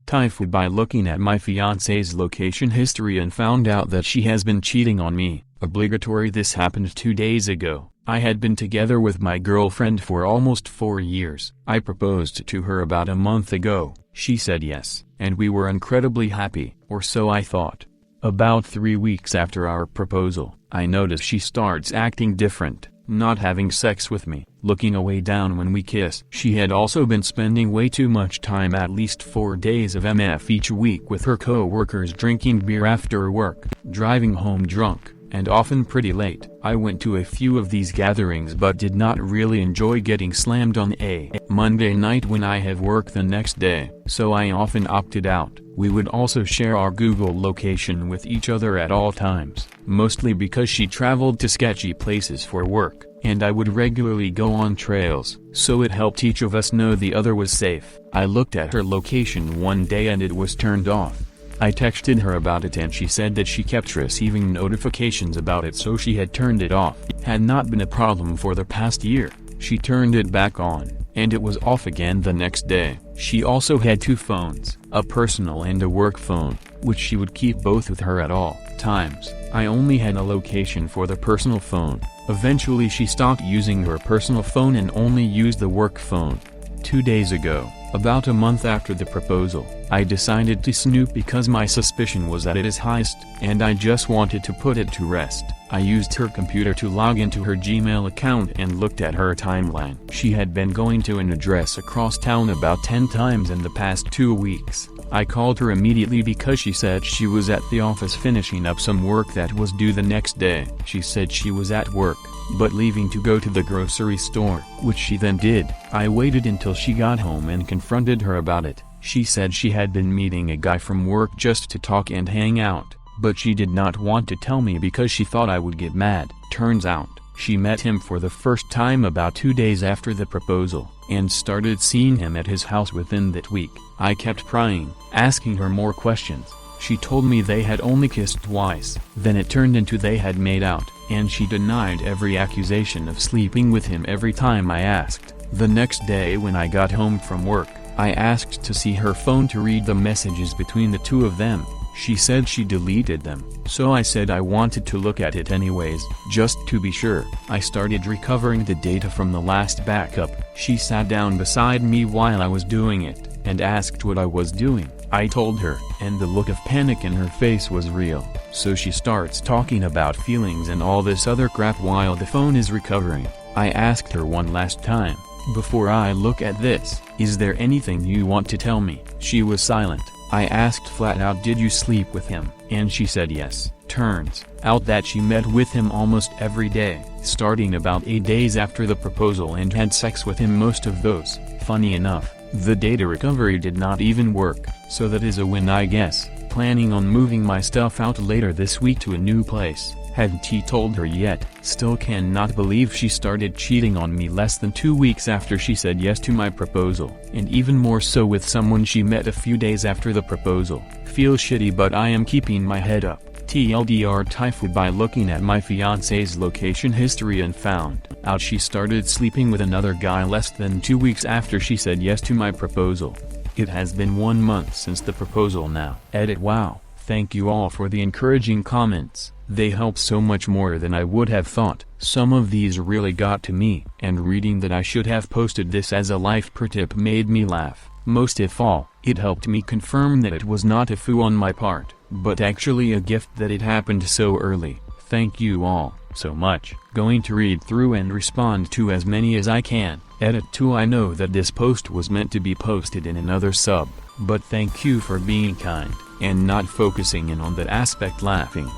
TIFU by looking at my fiance's location history and found out that she has been cheating on me. Obligatory. This happened 2 days ago. I had been together with my girlfriend for almost 4 years. I proposed to her about a month ago. She said yes, and we were incredibly happy, or so I thought. About 3 weeks after our proposal, I noticed she starts acting different, not having sex with me, looking away down when we kiss. She had also been spending way too much time, at least 4 days of MF each week, with her co-workers, drinking beer after work, driving home drunk, and often pretty late. I went to a few of these gatherings but did not really enjoy getting slammed on a Monday night when I have work the next day, so I often opted out. We would also share our Google location with each other at all times, mostly because she traveled to sketchy places for work, and I would regularly go on trails, so it helped each of us know the other was safe. I looked at her location one day and it was turned off. I texted her about it and she said that she kept receiving notifications about it, so she had turned it off. Had not been a problem for the past year. She turned it back on, and it was off again the next day. She also had 2 phones, a personal and a work phone, which she would keep both with her at all times. I only had a location for the personal phone. Eventually she stopped using her personal phone and only used the work phone. 2 days ago, about a month after the proposal, I decided to snoop because my suspicion was at its highest, and I just wanted to put it to rest. I used her computer to log into her Gmail account and looked at her timeline. She had been going to an address across town about 10 times in the past 2 weeks. I called her immediately because she said she was at the office finishing up some work that was due the next day. She said she was at work, but leaving to go to the grocery store, which she then did. I waited until she got home and confronted her about it. She said she had been meeting a guy from work just to talk and hang out, but she did not want to tell me because she thought I would get mad. Turns out, she met him for the first time about 2 days after the proposal, and started seeing him at his house within that week. I kept prying, asking her more questions. She told me they had only kissed twice. Then it turned into they had made out, and she denied every accusation of sleeping with him every time I asked. The next day when I got home from work, I asked to see her phone to read the messages between the 2 of them. She said she deleted them, so I said I wanted to look at it anyways, just to be sure. I started recovering the data from the last backup. She sat down beside me while I was doing it, and asked what I was doing. I told her, and the look of panic in her face was real. So she starts talking about feelings and all this other crap while the phone is recovering. I asked her one last time, before I look at this, is there anything you want to tell me? She was silent. I asked flat out, did you sleep with him? And she said yes. Turns out that she met with him almost every day, starting about 8 days after the proposal, and had sex with him most of those. Funny enough, the data recovery did not even work, so that is a win, I guess. Planning on moving my stuff out later this week to a new place. Hadn't told her yet. Still cannot believe she started cheating on me less than 2 weeks after she said yes to my proposal, and even more so with someone she met a few days after the proposal. Feel shitty, but I am keeping my head up. TLDR TIFU by looking at my fiance's location history and found out she started sleeping with another guy less than 2 weeks after she said yes to my proposal. It has been 1 month since the proposal now. Edit. Wow, thank you all for the encouraging comments. They help so much more than I would have thought. Some of these really got to me, and reading that I should have posted this as a life pro tip made me laugh. Most of all, it helped me confirm that it was not a foo on my part, but actually a gift that it happened so early. Thank you all so much. Going to read through and respond to as many as I can. Edit. 2. I know that this post was meant to be posted in another sub, but thank you for being kind, and not focusing in on that aspect. Laughing.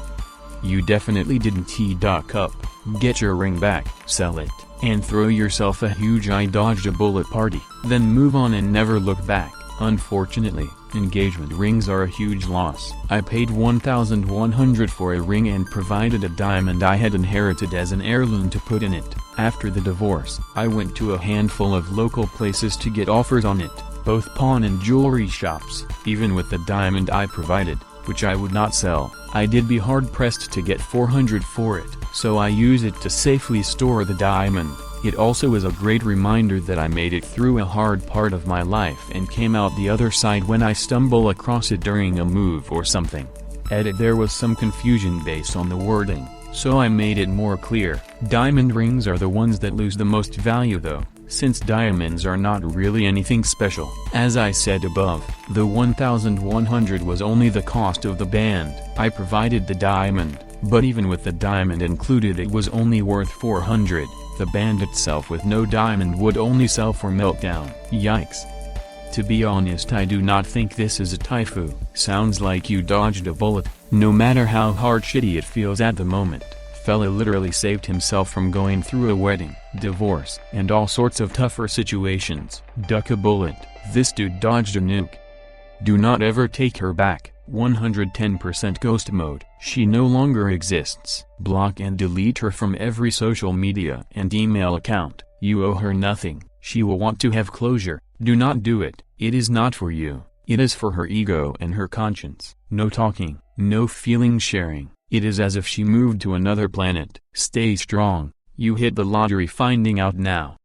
You definitely didn't duck up, get your ring back, sell it, and throw yourself a huge I dodged a bullet party, then move on and never look back. Unfortunately, engagement rings are a huge loss. I paid $1,100 for a ring and provided a diamond I had inherited as an heirloom to put in it. After the divorce, I went to a handful of local places to get offers on it, both pawn and jewelry shops. Even with the diamond I provided, which I would not sell, I did be hard-pressed to get $400 for it, so I use it to safely store the diamond. It also is a great reminder that I made it through a hard part of my life and came out the other side when I stumble across it during a move or something. Edit: there was some confusion based on the wording, so I made it more clear. Diamond rings are the ones that lose the most value though, since diamonds are not really anything special. As I said above, the 1,100 was only the cost of the band. I provided the diamond, but even with the diamond included it was only worth 400. The band itself with no diamond would only sell for meltdown. Yikes. To be honest, I do not think this is a TIFU. Sounds like you dodged a bullet. No matter how hard shitty it feels at the moment, fella literally saved himself from going through a wedding, divorce, and all sorts of tougher situations. Duck a bullet. This dude dodged a nuke. Do not ever take her back. 110% ghost mode. She no longer exists. Block and delete her from every social media and email account. You owe her nothing. She will want to have closure. Do not do it. It is not for you. It is for her ego and her conscience. No talking, no feeling sharing. It is as if she moved to another planet. Stay strong. You hit the lottery finding out now.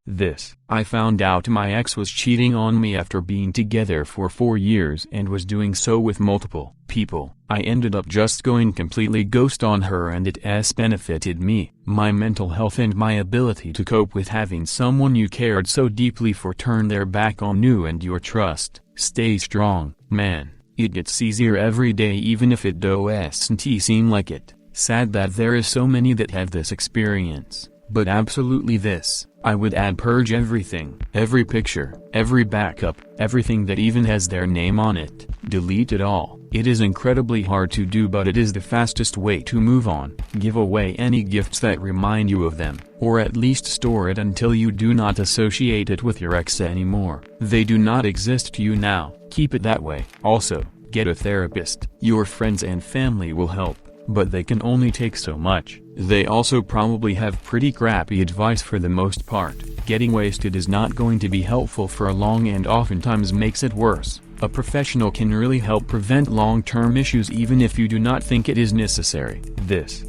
I found out my ex was cheating on me after being together for 4 years and was doing so with multiple people. I ended up just going completely ghost on her and it's benefited me, my mental health and my ability to cope with having someone you cared so deeply for turn their back on you and your trust. Stay strong, man. It gets easier every day even if it doesn't seem like it. Sad that there is so many that have this experience. But absolutely this, I would add purge everything, every picture, every backup, everything that even has their name on it, delete it all. It is incredibly hard to do but it is the fastest way to move on. Give away any gifts that remind you of them, or at least store it until you do not associate it with your ex anymore. They do not exist to you now, keep it that way. Also, get a therapist. Your friends and family will help, but they can only take so much. They also probably have pretty crappy advice for the most part. Getting wasted is not going to be helpful for long and oftentimes makes it worse. A professional can really help prevent long-term issues even if you do not think it is necessary.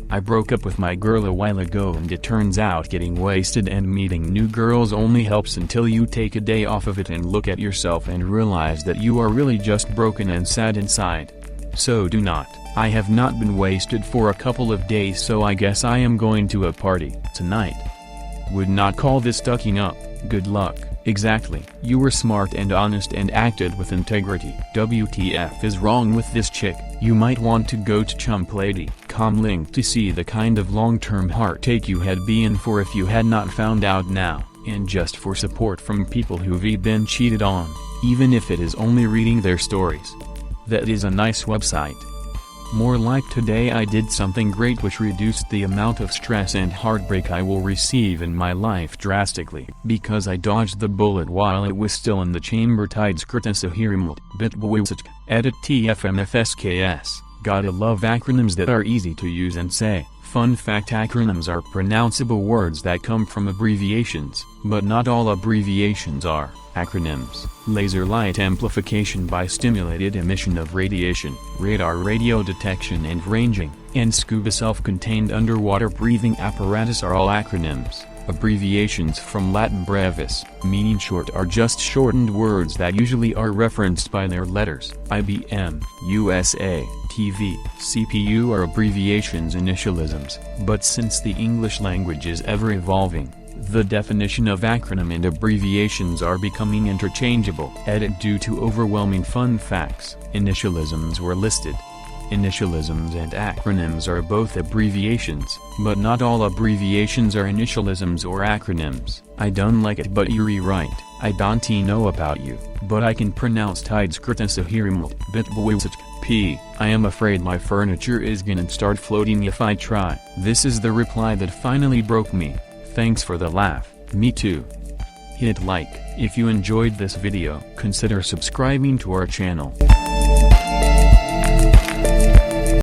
I broke up with my girl a while ago and it turns out getting wasted and meeting new girls only helps until you take a day off of it and look at yourself and realize that you are really just broken and sad inside. So do not. I have not been wasted for a couple of days, so I guess I am going to a party tonight. Would not call this ducking up. Good luck. Exactly. You were smart and honest and acted with integrity. WTF is wrong with this chick? You might want to go to chumplady.com link to see the kind of long-term heartache you had been in for if you had not found out now, and just for support from people who've been cheated on, even if it is only reading their stories. That is a nice website. More like today I did something great which reduced the amount of stress and heartbreak I will receive in my life drastically. Because I dodged the bullet while it was still in the chamber. THEDarkGrenade. Edit TFMFSKS. Gotta love acronyms that are easy to use and say. Fun fact: acronyms are pronounceable words that come from abbreviations, but not all abbreviations are. Acronyms: laser light amplification by stimulated emission of radiation, radar radio detection and ranging, and scuba self-contained underwater breathing apparatus are all acronyms. Abbreviations from Latin brevis, meaning short, are just shortened words that usually are referenced by their letters. IBM, USA, TV, CPU are abbreviations, initialisms, but since the English language is ever evolving, the definition of acronym and abbreviations are becoming interchangeable. Edit: due to overwhelming fun facts, initialisms were listed. Initialisms and acronyms are both abbreviations, but not all abbreviations are initialisms or acronyms. I don't like it, but you're right. I don't know about you, but I can pronounce THEDarkGrenade. I am afraid my furniture is gonna start floating if I try. This is the reply that finally broke me. Thanks for the laugh. Me too. Hit like if you enjoyed this video. Consider subscribing to our channel.